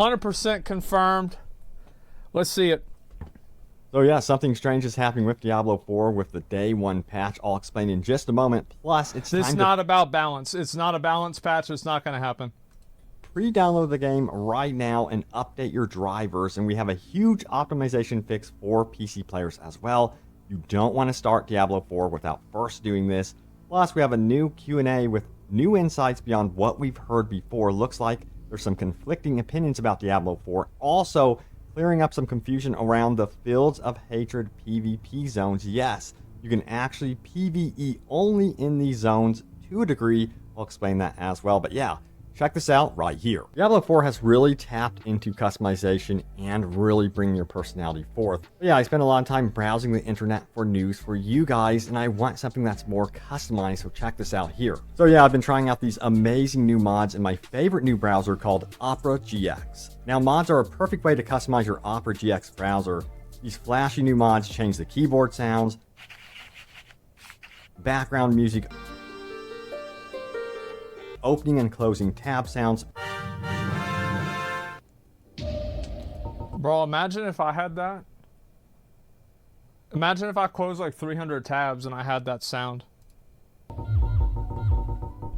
100% confirmed. Let's see it. So yeah, something strange is happening with Diablo 4 with the day 1 patch. I'll explain in just a moment. Plus, it's not about balance. It's not a balance patch. It's not going to happen. Pre-download the game right now and update your drivers. And we have a huge optimization fix for PC players as well. You don't want to start Diablo 4 without first doing this. Plus, we have a new Q&A with new insights beyond what we've heard before. Looks like there's some conflicting opinions about Diablo 4. Also, clearing up some confusion around the Fields of Hatred PvP zones. Yes, you can actually PvE only in these zones to a degree. I'll explain that as well. But yeah, check this out right here. Diablo 4 has really tapped into customization and really bringing your personality forth. But yeah, I spent a lot of time browsing the internet for news for you guys, and I want something that's more customized, so check this out here. So yeah, I've been trying out these amazing new mods in my favorite new browser called Opera GX. Now, mods are a perfect way to customize your Opera GX browser. These flashy new mods change the keyboard sounds, background music, opening and closing tab sounds. Bro, imagine if I had that. Imagine if I closed like 300 tabs and I had that sound.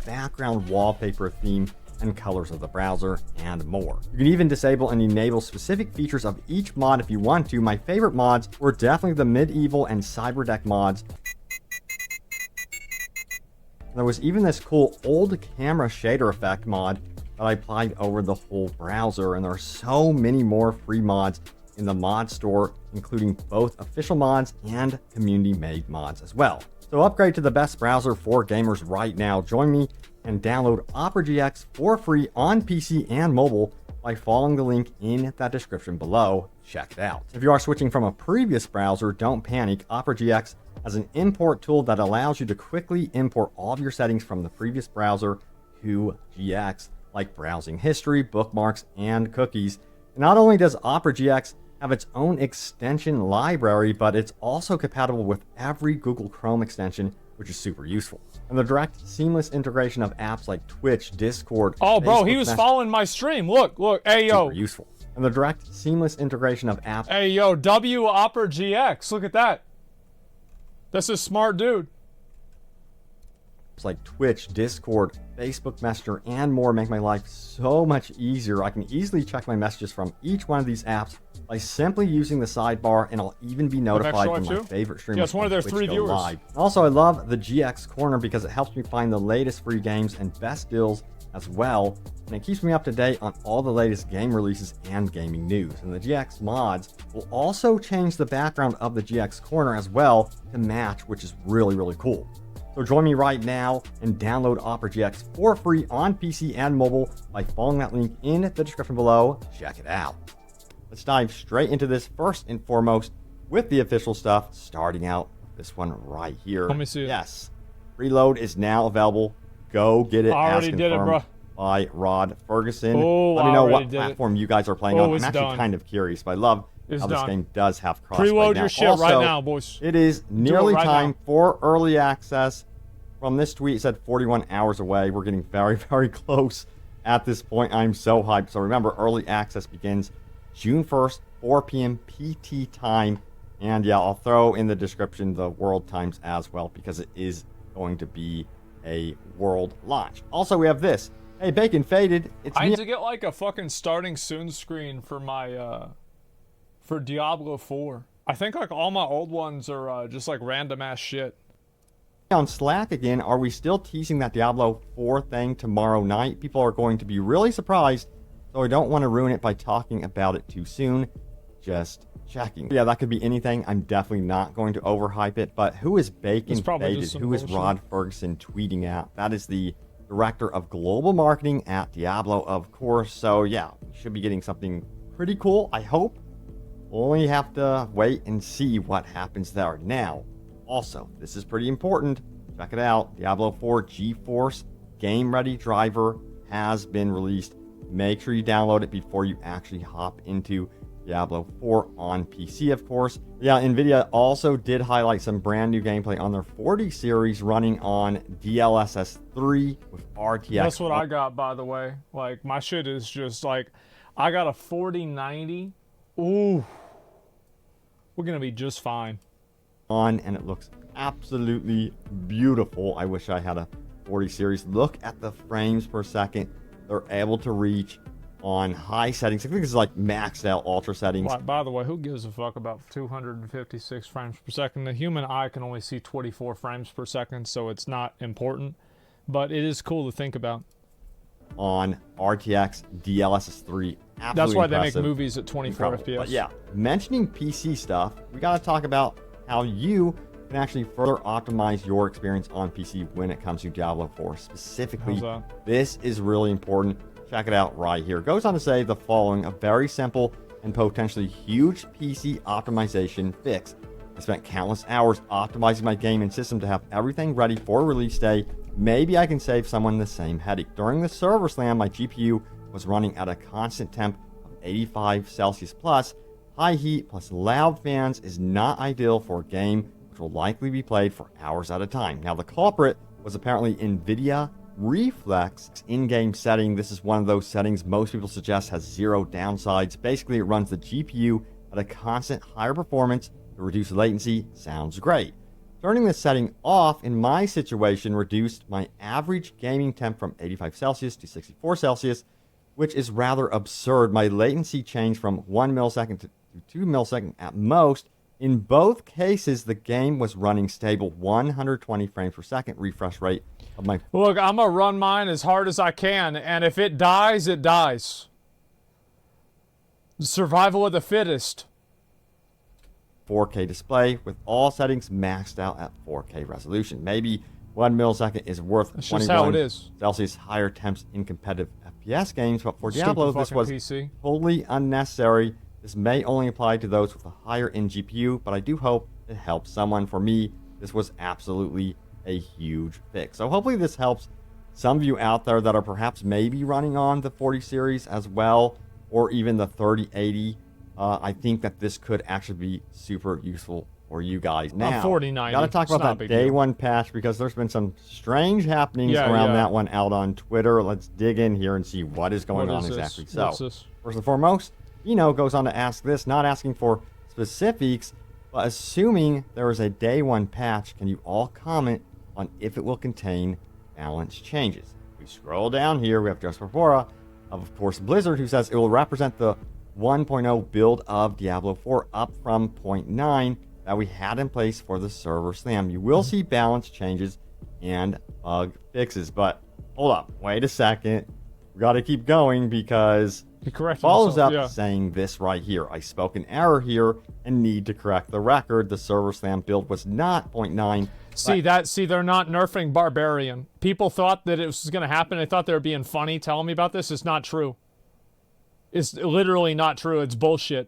Background wallpaper theme and colors of the browser, and more. You can even disable and enable specific features of each mod if you want to. My favorite mods were definitely the medieval and cyberdeck mods. There was even this cool old camera shader effect mod that I applied over the whole browser, and there are so many more free mods in the mod store, including both official mods and community-made mods as well. So upgrade to the best browser for gamers right now. Join me and download Opera GX for free on PC and mobile by following the link in that description below. Check it out. If you are switching from a previous browser, don't panic. Opera GX has an import tool that allows you to quickly import all of your settings from the previous browser to GX, like browsing history, bookmarks, and cookies. And not only does Opera GX have its own extension library, but it's also compatible with every Google Chrome extension, which is super useful. And the direct, seamless integration of apps like Twitch, Discord, oh, bro, Facebook he was following my stream. Look, hey, yo. Super useful. And the direct, seamless integration of apps. Hey, yo, W Opera GX. Look at that. That's a smart dude. Like Twitch, Discord, Facebook Messenger, and more make my life so much easier. I can easily check my messages from each one of these apps by simply using the sidebar, and I'll even be notified when my favorite streamers yeah, it's one of their 3 viewers. Live. Also, I love the GX Corner because it helps me find the latest free games and best deals as well, and it keeps me up to date on all the latest game releases and gaming news. And the GX mods will also change the background of the GX Corner as well to match, which is really, really cool. So join me right now and download Opera GX for free on PC and mobile by following that link in the description below. Check it out. Let's dive straight into this first and foremost with the official stuff, starting out with this one right here. Let me see it. Yes, Preload is now available. Go get it. I already did it, bro. By Rod Ferguson. Oh, let me know what platform you guys are playing on. I'm actually kind of curious, but I love how this game does have crossplay. Preload your shit right now, boys. It is nearly time for early access. From this tweet, it said 41 hours away. We're getting very, very close at this point. I'm so hyped. So remember, early access begins June 1st, 4 p.m. PT time. And yeah, I'll throw in the description the world times as well, because it is going to be a world launch. Also, we have this. Hey, Bacon Faded. I need to get like a fucking starting soon screen for my for Diablo 4. I think like all my old ones are just like random ass shit. On Slack again, are we still teasing that Diablo 4 thing tomorrow night? People are going to be really surprised, so I don't want to ruin it by talking about it too soon. Just checking. Yeah, that could be anything. I'm definitely not going to overhype it, but who is Bacon Faded? Who is Rod Ferguson tweeting at? That is the director of global marketing at Diablo, of course. So yeah, we should be getting something pretty cool, I hope. We'll only have to wait and see what happens there. Now, also, this is pretty important. Check it out. Diablo 4 GeForce Game Ready driver has been released. Make sure you download it before you actually hop into Diablo 4 on PC, of course. Yeah, NVIDIA also did highlight some brand new gameplay on their 40 series running on DLSS 3 with RTX. That's what I got, by the way. Like, my shit is just like, I got a 4090. Ooh. We're going to be just fine. On, and it looks absolutely beautiful. I wish I had a 40 series. Look at the frames per second they're able to reach on high settings. I think this is like maxed out ultra settings. By the way, who gives a fuck about 256 frames per second? The human eye can only see 24 frames per second, so it's not important. But it is cool to think about. On RTX DLSS 3. Absolutely That's why impressive. they make movies at 24 FPS. But yeah, mentioning PC stuff, we got to talk about how you can actually further optimize your experience on PC when it comes to Diablo 4. Specifically, this is really important. Check it out right here. It goes on to say the following: a very simple and potentially huge PC optimization fix. I spent countless hours optimizing my game and system to have everything ready for release day. Maybe I can save someone the same headache. During the server slam, my GPU was running at a constant temp of 85 Celsius plus. High heat plus loud fans is not ideal for a game which will likely be played for hours at a time. Now, the culprit was apparently NVIDIA Reflex in-game setting. This is one of those settings most people suggest has zero downsides. Basically, it runs the GPU at a constant higher performance to reduce latency. Sounds great. Turning this setting off in my situation reduced my average gaming temp from 85 Celsius to 64 Celsius, which is rather absurd. My latency changed from 1 millisecond to 2 milliseconds at most. In both cases, the game was running stable 120 frames per second refresh rate of my... Look, I'm going to run mine as hard as I can, and if it dies, it dies. Survival of the fittest. 4K display with all settings maxed out at 4K resolution. Maybe 1 millisecond is worth That's 21 just how it is. Celsius higher temps in competitive FPS games, but for Diablo, this was PC. totally unnecessary. This may only apply to those with a higher end GPU, but I do hope it helps someone. For me, this was absolutely a huge fix. So hopefully this helps some of you out there that are perhaps maybe running on the 40 series as well, or even the 3080. I think that this could actually be super useful for you guys. Now, 4090. Got to talk about that day one patch because there's been some strange happenings around that one out on Twitter. Let's dig in here and see what is going on exactly. So, first and foremost, goes on to ask this, not asking for specifics, but assuming there is a day one patch, can you all comment on if it will contain balance changes? We scroll down here, we have Just Befora, of course, Blizzard, who says it will represent the 1.0 build of Diablo 4 up from 0.9 that we had in place for the server slam. You will see balance changes and bug fixes, but hold up, wait a second. We got to keep going because it follows up saying this right here. I spoke in error here and need to correct the record. The server slam build was not 0.9. See, they're not nerfing Barbarian. People thought that it was going to happen. They thought they were being funny telling me about this. It's not true. It's literally not true. It's bullshit.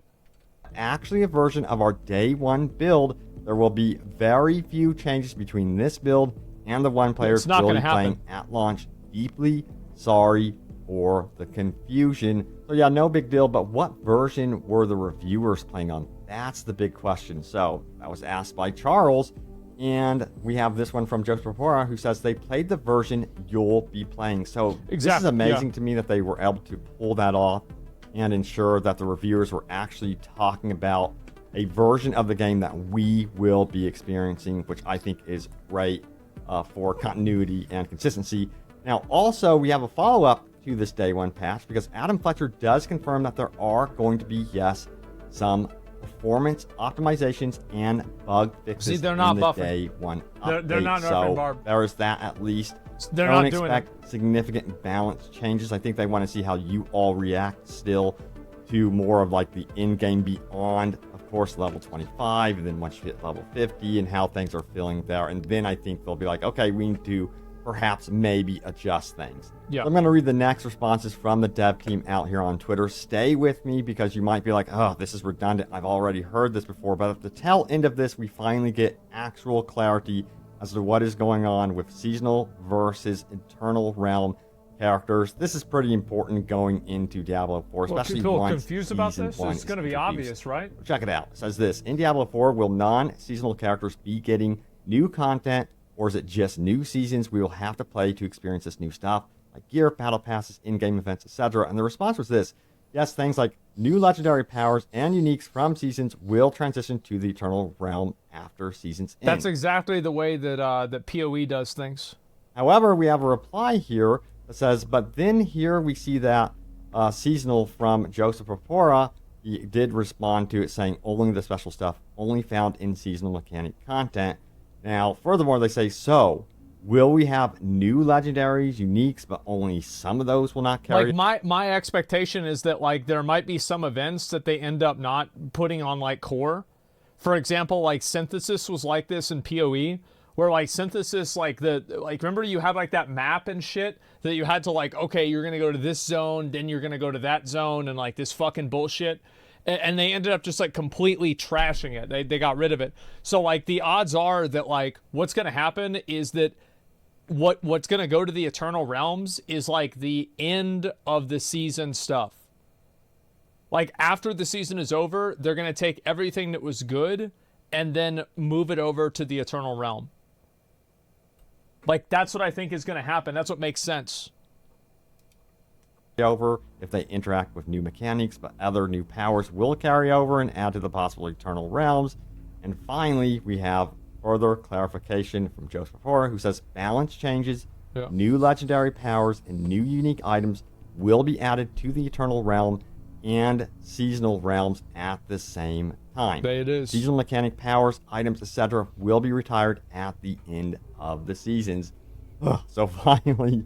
Actually a version of our day one build. There will be very few changes between this build and the one players will be playing at launch. Deeply sorry for the confusion. So yeah, no big deal, but what version were the reviewers playing on? That's the big question. So that was asked by Charles, and we have this one from Joseph Befora, who says they played the version you'll be playing. So this is amazing to me that they were able to pull that off and ensure that the reviewers were actually talking about a version of the game that we will be experiencing, which I think is great for continuity and consistency. Now, also, we have a follow-up to this day one patch because Adam Fletcher does confirm that there are going to be, some performance optimizations and bug fixes they're not in the buffing. Day one update. They're not nerfing Barb. There is that at least. They're Don't not doing it. expect significant balance changes. I think they want to see how you all react still to more of like the in-game beyond, of course, level 25, and then once you hit level 50 and how things are feeling there. And then I think they'll be like, okay, we need to perhaps maybe adjust things. Yeah. So I'm going to read the next responses from the dev team out here on Twitter. Stay with me because you might be like, oh, this is redundant. I've already heard this before. But at the tail end of this, we finally get actual clarity as to what is going on with seasonal versus eternal realm characters. This is pretty important going into Diablo 4, especially people once confused about this. It's going to be obvious, right? Check it out. It says this: in Diablo 4, will non-seasonal characters be getting new content, or is it just new seasons we will have to play to experience this new stuff, like gear, battle passes, in-game events, etc.? And the response was this: Yes, things like new legendary powers and uniques from seasons will transition to the Eternal Realm after seasons end. That's exactly the way that that PoE does things. However, we have a reply here that says, but then here we see that seasonal from Joseph Rapora. He did respond to it saying only the special stuff only found in seasonal mechanic content. Now, furthermore, they say, so will we have new legendaries, uniques, but only some of those will not carry? Like my expectation is that like there might be some events that they end up not putting on like core. For example, like Synthesis was like this in PoE, where like Synthesis, like remember you had like that map and shit that you had to like, okay, you're gonna go to this zone, then you're gonna go to that zone, and like this fucking bullshit. And they ended up just like completely trashing it. They got rid of it. So like the odds are that like what's gonna happen is that what's gonna go to the Eternal Realms is like the end of the season stuff. Like after the season is over, they're gonna take everything that was good and then move it over to the Eternal Realm. Like that's what I think is gonna happen. That's what makes sense. Over if they interact with new mechanics, but other new powers will carry over and add to the possible Eternal Realms. And finally, we have further clarification from Joseph Rapora, who says balance changes, new legendary powers, and new unique items will be added to the Eternal Realm and seasonal realms at the same time. There it is. Seasonal mechanic powers, items, etc. will be retired at the end of the seasons. So finally,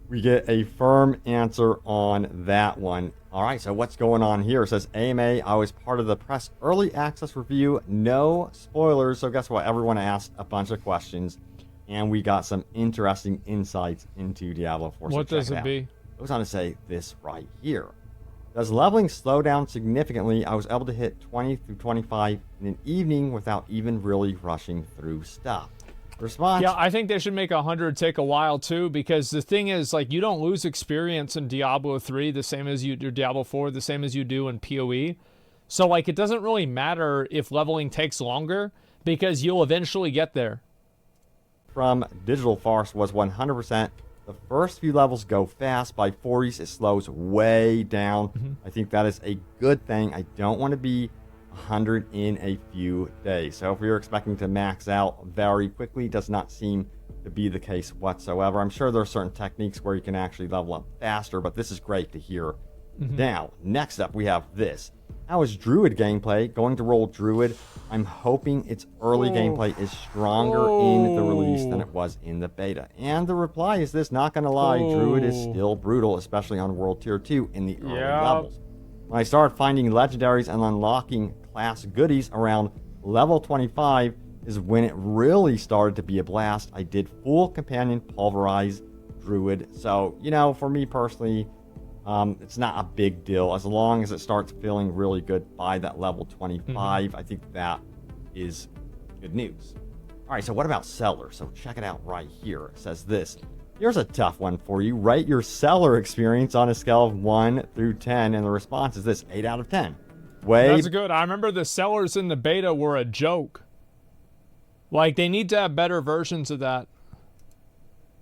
we get a firm answer on that one. All right, so what's going on here? It says, AMA, I was part of the press early access review. No spoilers. So guess what? Everyone asked a bunch of questions, and we got some interesting insights into Diablo 4. What does it be? It goes on to say this right here. Does leveling slow down significantly? I was able to hit 20 through 25 in an evening without even really rushing through stuff. Response. Yeah, I think they should make 100 take a while too, because the thing is, like, you don't lose experience in Diablo 3 the same as you do Diablo 4, the same as you do in PoE. So, like, it doesn't really matter if leveling takes longer, because you'll eventually get there. From Digital Farce was 100%. The first few levels go fast. By 40s, it slows way down. I think that is a good thing. I don't want to be 100 in a few days. So if you're expecting to max out very quickly, does not seem to be the case whatsoever. I'm sure there are certain techniques where you can actually level up faster, but this is great to hear. Now, next up, we have this. How is Druid gameplay? Going to roll Druid. I'm hoping its early gameplay is stronger in the release than it was in the beta. And the reply is this, not gonna lie, Druid is still brutal, especially on World Tier 2 in the early levels. When I started finding legendaries and unlocking class goodies around level 25 is when it really started to be a blast. I did full companion pulverize Druid. So, you know, for me personally, it's not a big deal. As long as it starts feeling really good by that level 25, I think that is good news. All right, so what about Cellar? So check it out right here. It says this. Here's a tough one for you. Rate your Cellar experience on a scale of 1 through 10, and the response is this, 8 out of 10. That's good. I remember the sellers in the beta were a joke. Like, they need to have better versions of that.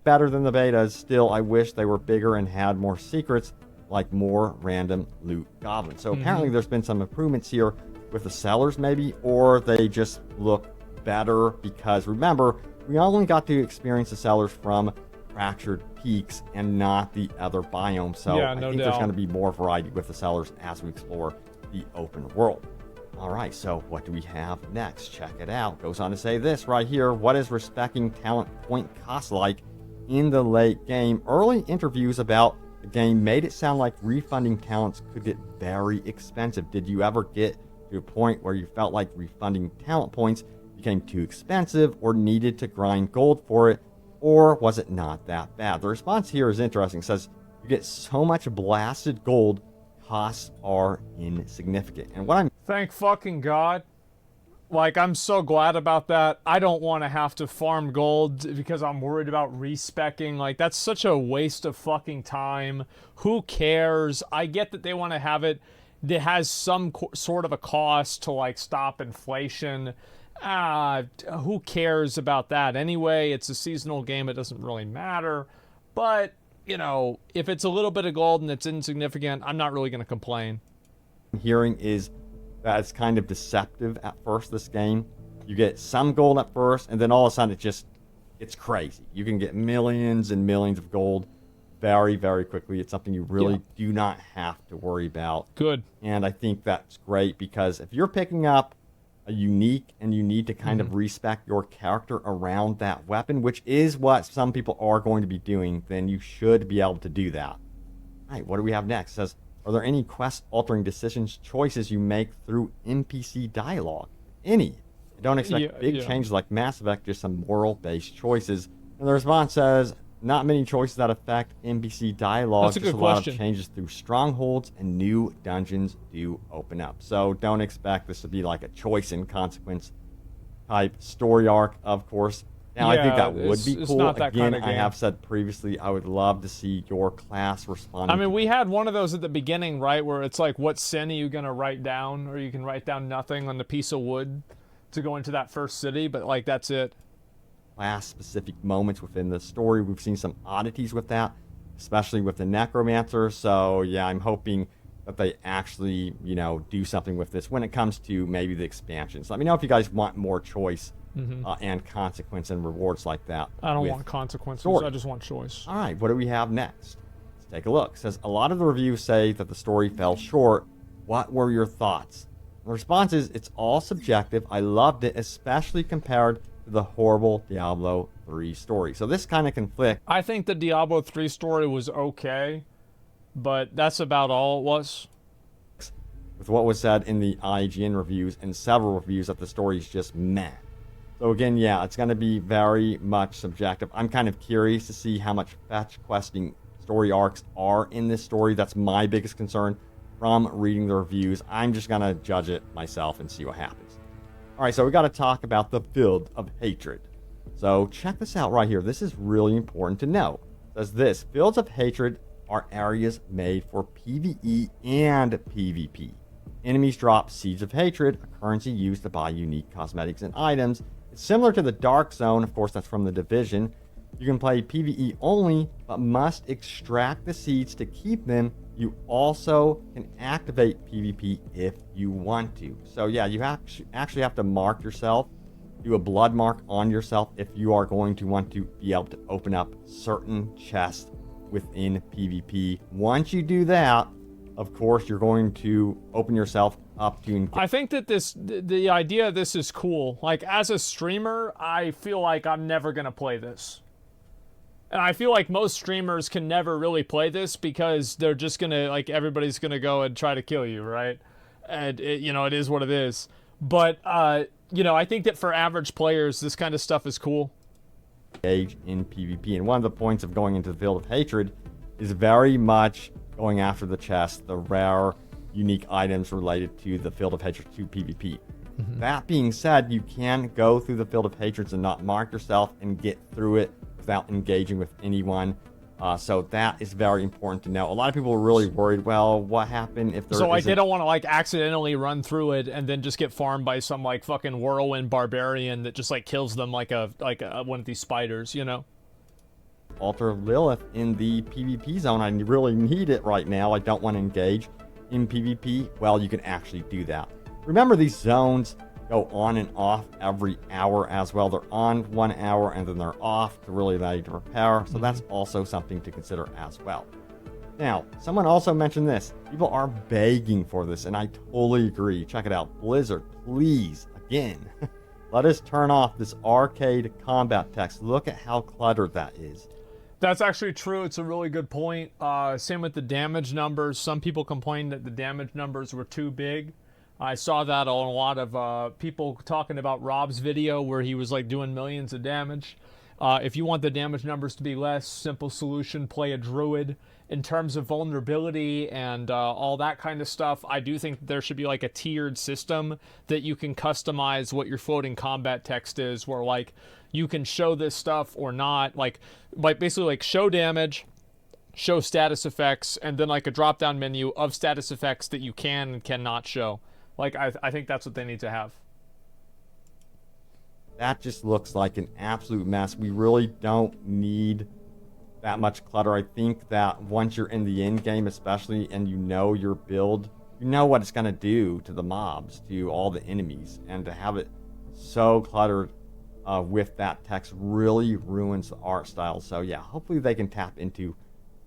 Better than the betas. Still, I wish they were bigger and had more secrets, like more random loot goblins. So apparently there's been some improvements here with the sellers maybe, or they just look better because, remember, we only got to experience the sellers from Fractured Peaks and not the other biomes. So I think there's going to be more variety with the sellers as we explore the open world. All right, so what do we have next? Check it out. Goes on to say this right here. What is respecting talent point cost like in the late game? Early interviews about the game made it sound like refunding talents could get very expensive. Did you ever get to a point where you felt like refunding talent points became too expensive or needed to grind gold for it? Or was it not that bad? The response here is interesting. It says, you get so much blasted gold, costs are insignificant. And what I'm... Thank fucking God. Like, I'm so glad about that. I don't want to have to farm gold because I'm worried about respecking. Like, that's such a waste of fucking time. Who cares? I get that they want to have it that has some sort of a cost to, like, stop inflation. Who cares about that? Anyway, it's a seasonal game. It doesn't really matter. But you know, if it's a little bit of gold and it's insignificant, I'm not really going to complain. Hearing is that it's kind of deceptive at first, this game. You get some gold at first, and then all of a sudden it's crazy. You can get millions and millions of gold very, very quickly. It's something you really do not have to worry about. Good. And I think that's great, because if you're picking up a unique and you need to kind of respect your character around that weapon, which is what some people are going to be doing, then you should be able to do that. All right, what do we have next? It says, are there any quest-altering decisions, choices you make through NPC dialogue? Any. I don't expect big changes like Mass Effect, just some moral-based choices. And the response says, not many choices that affect NPC dialogue. That's a good lot question. of changes through strongholds, and new dungeons do open up. So don't expect this to be like a choice and consequence type story arc, of course. Now, I think that would be cool. Not that Again, kind of game. I have said previously, I would love to see your class respond. I mean, we had one of those at the beginning, right, where it's like, what sin are you going to write down? Or you can write down nothing on the piece of wood to go into that first city, but, like, that's it. Class-specific moments within the story. We've seen some oddities with that, especially with the Necromancer. So, yeah, I'm hoping that they actually, you know, do something with this when it comes to maybe the expansions. Let me know if you guys want more choice and consequence and rewards like that. I don't want consequences. Story. I just want choice. All right, what do we have next? Let's take a look. It says, a lot of the reviews say that the story fell short. What were your thoughts? The response is, it's all subjective. I loved it, especially compared to the horrible Diablo 3 story. So this kind of conflict. I think the Diablo 3 story was okay, but that's about all it was. With what was said in the IGN reviews and several reviews that the story is just meh. So again, yeah, it's going to be very much subjective. I'm kind of curious to see how much fetch questing story arcs are in this story. That's my biggest concern from reading the reviews. I'm just going to judge it myself and see what happens. All right, so we got to talk about the Field of Hatred. So check this out right here. This is really important to know. It says this, Fields of Hatred are areas made for PvE and PvP. Enemies drop Seeds of Hatred, a currency used to buy unique cosmetics and items. It's similar to the Dark Zone, of course that's from the Division. You can play PvE only, but must extract the seeds to keep them. You also can activate PvP if you want to. So yeah, you actually have to mark yourself, do a blood mark on yourself if you are going to want to be able to open up certain chests within PvP. Once you do that, of course, you're going to open yourself up to... I think that the idea of this is cool. Like, as a streamer, I feel like I'm never going to play this. And I feel like most streamers can never really play this because they're just going to, like, everybody's going to go and try to kill you, right? And, you know, it is what it is. But, you know, I think that for average players, this kind of stuff is cool. Engage in PvP. And one of the points of going into the Field of Hatred is very much going after the chest, the rare, unique items related to the Field of Hatred to PvP. That being said, you can go through the Field of Hatreds and not mark yourself and get through it without engaging with anyone. So that is very important to know. A lot of people are really worried, well, what happened if there So, like, they don't want to, like, accidentally run through it and then just get farmed by some, like, fucking whirlwind barbarian that just, like, kills them like one of these spiders, you know? Altar of Lilith in the PvP zone. I really need it right now. I don't want to engage in PvP. Well, you can actually do that. Remember, these zones go on and off every hour as well. They're on 1 hour and then they're off to really allow you to repair. So that's also something to consider as well. Now, someone also mentioned this. People are begging for this, and I totally agree. Check it out. Blizzard, please, again, let us turn off this arcade combat text. Look at how cluttered that is. That's actually true. It's a really good point. Same with the damage numbers. Some people complained that the damage numbers were too big. I saw that on a lot of people talking about Rob's video where he was like doing millions of damage. If you want the damage numbers to be less, simple solution, play a druid. In terms of vulnerability and all that kind of stuff, I do think there should be like a tiered system that you can customize what your floating combat text is, where like you can show this stuff or not, like basically like show damage, show status effects, and then like a drop down menu of status effects that you can and cannot show. Like I think that's what they need to have. That just looks like an absolute mess. We really don't need that much clutter. I think that once you're in the end game, especially, and you know your build, you know what it's going to do to the mobs, to all the enemies, and to have it so cluttered with that text really ruins the art style. So yeah, hopefully they can tap into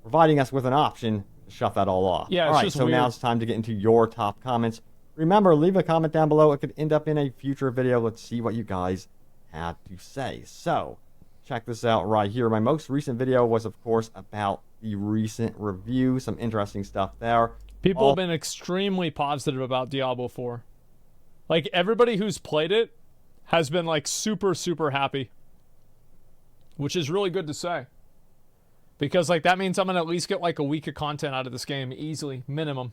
providing us with an option to shut that all off. Yeah, all right, so now it's time to get into your top comments. Remember, leave a comment down below. It could end up in a future video. Let's see what you guys had to say. So check this out right here. My most recent video was, of course, about the recent review. Some interesting stuff there. People have been extremely positive about Diablo 4. Like, everybody who's played it has been, like, super, super happy. Which is really good to say. Because, like, that means I'm going to at least get, like, a week of content out of this game. Easily. Minimum.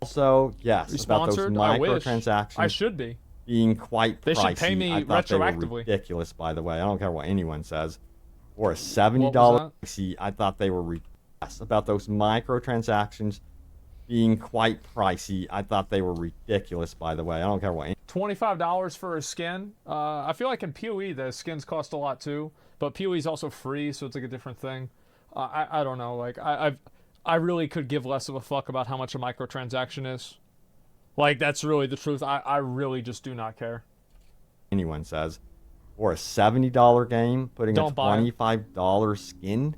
Also, yes, about those microtransactions. I should be. Being quite pricey. They should pay me I thought retroactively. They were ridiculous, by the way. I don't care what anyone says. For a $70 pricey, I thought they were ridiculous. About those microtransactions being quite pricey. I thought they were ridiculous, by the way. I don't care what. $25 for a skin. I feel like in PoE the skins cost a lot too, but PoE is also free, so it's like a different thing. I don't know. Like I really could give less of a fuck about how much a microtransaction is. Like, that's really the truth. I really just do not care. Anyone says. For a $70 game, putting a $25 skin?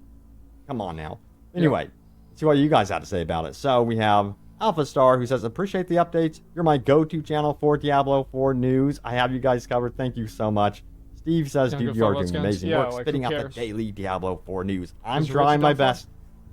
Come on now. Anyway, let's see what you guys have to say about it. So we have Alpha Star, who says, appreciate the updates. You're my go-to channel for Diablo 4 news. I have you guys covered. Thank you so much. Steve says, dude, you are doing amazing work spitting out the daily Diablo 4 news. I'm trying my best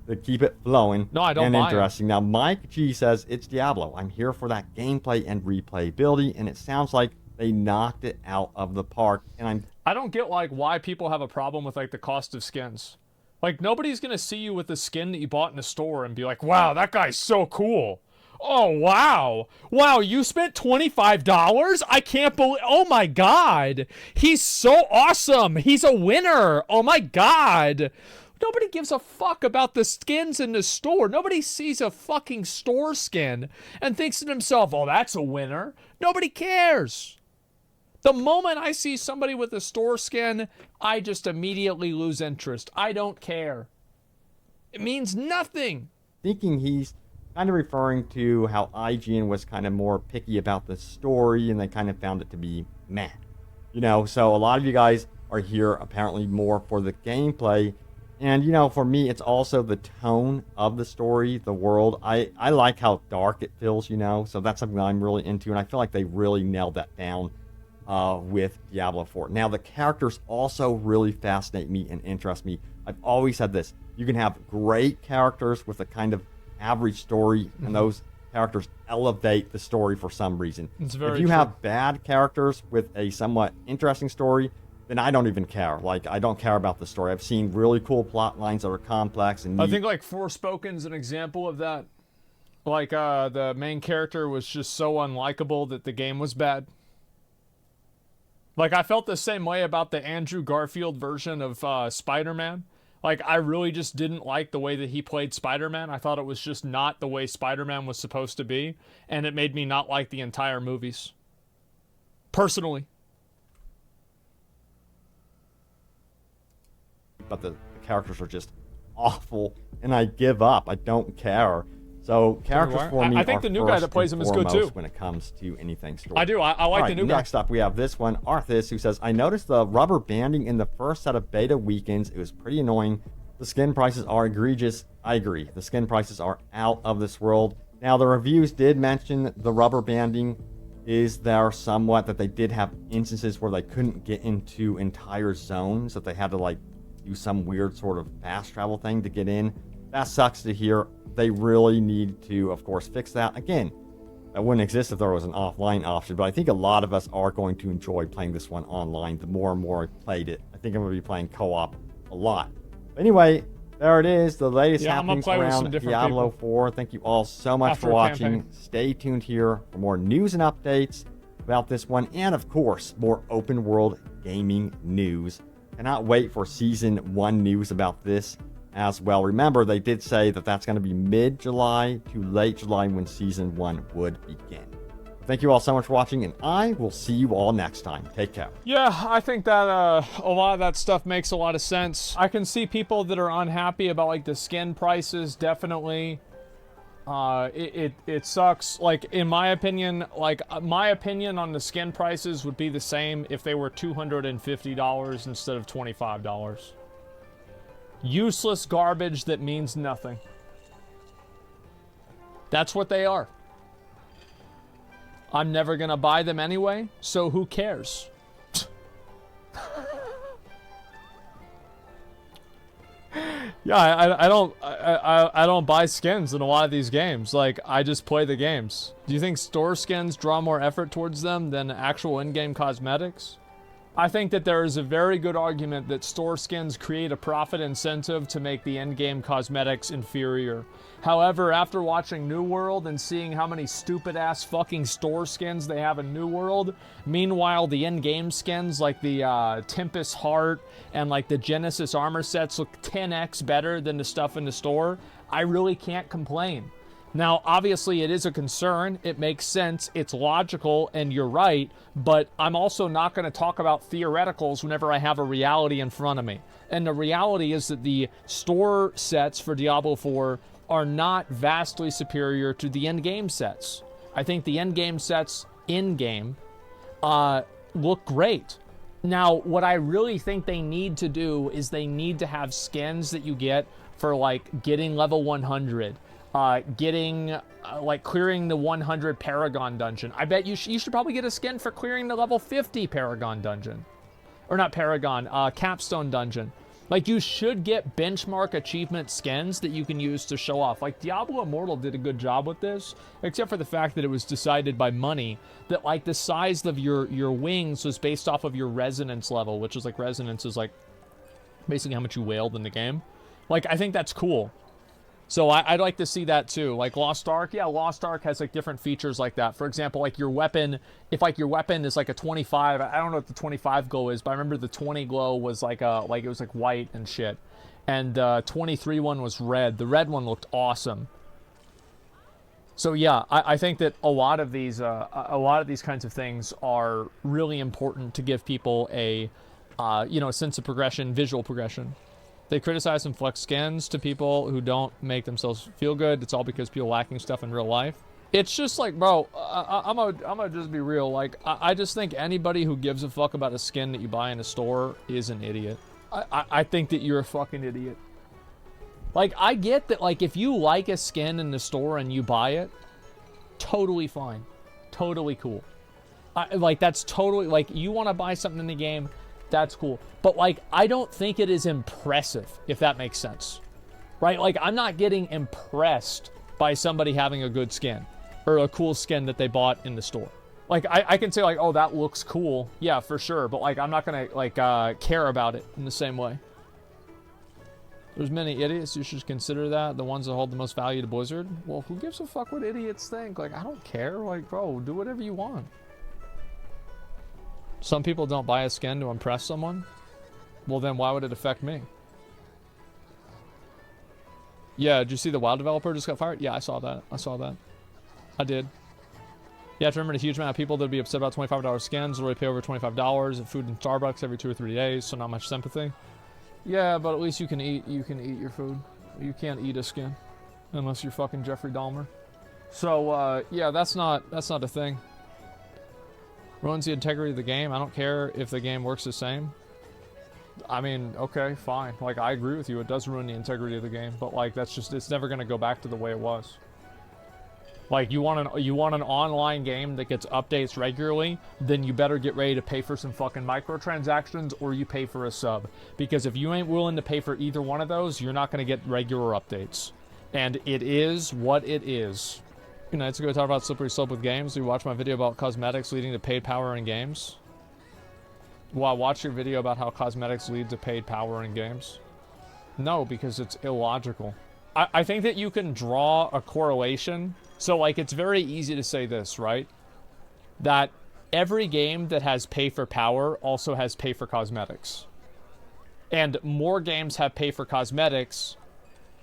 to keep it flowing and interesting. Now, Mike G says, it's Diablo. I'm here for that gameplay and replayability, and it sounds like they knocked it out of the park. And I don't get, like, why people have a problem with, like, the cost of skins. Like, nobody's gonna see you with a skin that you bought in a store and be like, wow, that guy's so cool. Oh, wow. Wow, you spent $25? I can't believe... Oh, my God. He's so awesome. He's a winner. Oh, my God. Nobody gives a fuck about the skins in the store. Nobody sees a fucking store skin and thinks to themselves, oh, that's a winner. Nobody cares. The moment I see somebody with a store skin, I just immediately lose interest. I don't care. It means nothing. Thinking he's kind of referring to how IGN was kind of more picky about the story and they kind of found it to be meh. You know, so a lot of you guys are here apparently more for the gameplay. And, you know, for me, it's also the tone of the story, the world. I like how dark it feels, you know, so that's something that I'm really into. And I feel like they really nailed that down with Diablo 4. Now, the characters also really fascinate me and interest me. I've always said this. You can have great characters with a kind of average story, and those characters elevate the story for some reason. It's very if you true. have bad characters with a somewhat interesting story, then I don't even care. Like, I don't care about the story. I've seen really cool plot lines that are complex and neat. I think, like, Forspoken's an example of that. Like, the main character was just so unlikable that the game was bad. Like, I felt the same way about the Andrew Garfield version of Spider-Man. Like, I really just didn't like the way that he played Spider-Man. I thought it was just not the way Spider-Man was supposed to be. And it made me not like the entire movies. Personally. But the characters are just awful, and I give up. I don't care. So characters for me I think the new guy that plays him is good too. When it comes to anything story. I do. I like the new guy. Next up, we have this one, Arthas, who says, I noticed the rubber banding in the first set of beta weekends. It was pretty annoying. The skin prices are egregious. I agree. The skin prices are out of this world. Now, the reviews did mention the rubber banding is there somewhat, that they did have instances where they couldn't get into entire zones, that they had to, like, do some weird sort of fast travel thing to get in. That sucks to hear. They really need to, of course, fix that. Again, that wouldn't exist if there was an offline option, but I think a lot of us are going to enjoy playing this one online. The more and more I played it, I think I'm going to be playing co-op a lot. But anyway, there it is. The latest happenings around Diablo 4. Thank you all so much for watching. Stay tuned here for more news and updates about this one, and of course, more open world gaming news. Cannot wait for Season 1 news about this as well. Remember, they did say that that's going to be mid-July to late July when Season 1 would begin. Thank you all so much for watching, and I will see you all next time. Take care. Yeah, I think that a lot of that stuff makes a lot of sense. I can see people that are unhappy about like the skin prices, definitely. It sucks. Like, in my opinion, my opinion on the skin prices would be the same if they were $250 instead of $25. Useless garbage that means nothing. That's what they are. I'm never gonna buy them anyway, so who cares? Yeah, I don't buy skins in a lot of these games. Like, I just play the games. Do you think store skins draw more effort towards them than actual in-game cosmetics? I think that there is a very good argument that store skins create a profit incentive to make the in-game cosmetics inferior. However, after watching New World and seeing how many stupid-ass fucking store skins they have in New World, meanwhile the in-game skins like the Tempest Heart and like the Genesis armor sets look 10x better than the stuff in the store, I really can't complain. Now, obviously, it is a concern. It makes sense. It's logical, and you're right. But I'm also not going to talk about theoreticals whenever I have a reality in front of me. And the reality is that the store sets for Diablo 4 are not vastly superior to the in-game sets. I think the in-game sets in-game look great. Now, what I really think they need to do is they need to have skins that you get for, like, getting level 100. Getting, like, clearing the 100 Paragon dungeon. I bet you should probably get a skin for clearing the level 50 Paragon dungeon. Or not Paragon, Capstone dungeon. Like, you should get benchmark achievement skins that you can use to show off. Like, Diablo Immortal did a good job with this, except for the fact that it was decided by money, that, like, the size of your wings was based off of your resonance level, which is, like, resonance is, like, basically how much you wailed in the game. Like, I think that's cool. So I'd like to see that too. Like Lost Ark, yeah, Lost Ark has like different features like that. For example, like your weapon, if like your weapon is like a 25, I don't know what the 25 glow is, but I remember the 20 glow was like it was like white and shit. And 23 one was red. The red one looked awesome. So yeah, I think that a lot of these kinds of things are really important to give people a sense of progression, visual progression. They criticize and flex skins to people who don't make themselves feel good. It's all because people lacking stuff in real life. It's just like, bro, I'm gonna just be real. Like, I just think anybody who gives a fuck about a skin that you buy in a store is an idiot. I think that you're a fucking idiot. Like, I get that, like, if you like a skin in the store and you buy it, totally fine. Totally cool. Like, that's totally, like, you want to buy something in the game, that's cool. But, like, I don't think it is impressive, if that makes sense. Right? Like, I'm not getting impressed by somebody having a good skin or a cool skin that they bought in the store. Like, I can say, like, oh, that looks cool. Yeah, for sure. But, like, I'm not going to, like, care about it in the same way. There's many idiots. You should consider that. The ones that hold the most value to Blizzard. Well, who gives a fuck what idiots think? Like, I don't care. Like, bro, do whatever you want. Some people don't buy a skin to impress someone. Well, then why would it affect me? Yeah, did you see the WoW developer just got fired? Yeah, I saw that. I did. You have to remember the huge amount of people that would be upset about $25 skins will pay over $25 of food in Starbucks every 2 or 3 days, so not much sympathy. Yeah, but at least you can eat your food. You can't eat a skin. Unless you're fucking Jeffrey Dahmer. So, yeah, that's not a thing. Ruins the integrity of the game. I don't care if the game works the same. I mean, okay, fine. Like, I agree with you. It does ruin the integrity of the game. But, like, that's just, it's never going to go back to the way it was. Like, you want an online game that gets updates regularly, then you better get ready to pay for some fucking microtransactions or you pay for a sub. Because if you ain't willing to pay for either one of those, you're not going to get regular updates. And it is what it is. A few nights ago, I talked about slippery slope with games. You watched my video about cosmetics leading to paid power in games. Well, I watched your video about how cosmetics lead to paid power in games. No, because it's illogical. I think that you can draw a correlation. So, like, it's very easy to say this, right? That every game that has pay for power also has pay for cosmetics. And more games have pay for cosmetics.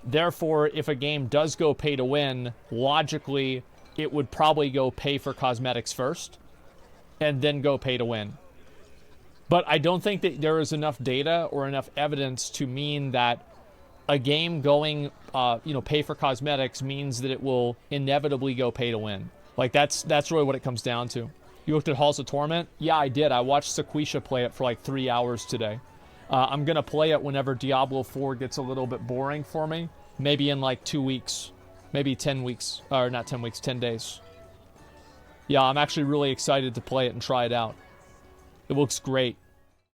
Therefore, if a game does go pay to win, logically, it would probably go pay for cosmetics first and then go pay to win. But I don't think that there is enough data or enough evidence to mean that a game going, pay for cosmetics means that it will inevitably go pay to win. Like, that's really what it comes down to. You looked at Halls of Torment? Yeah, I did. I watched Sequisha play it for like 3 hours today. I'm going to play it whenever Diablo 4 gets a little bit boring for me. Maybe in like 2 weeks. Maybe 10 weeks. Or not 10 weeks, 10 days. Yeah, I'm actually really excited to play it and try it out. It looks great.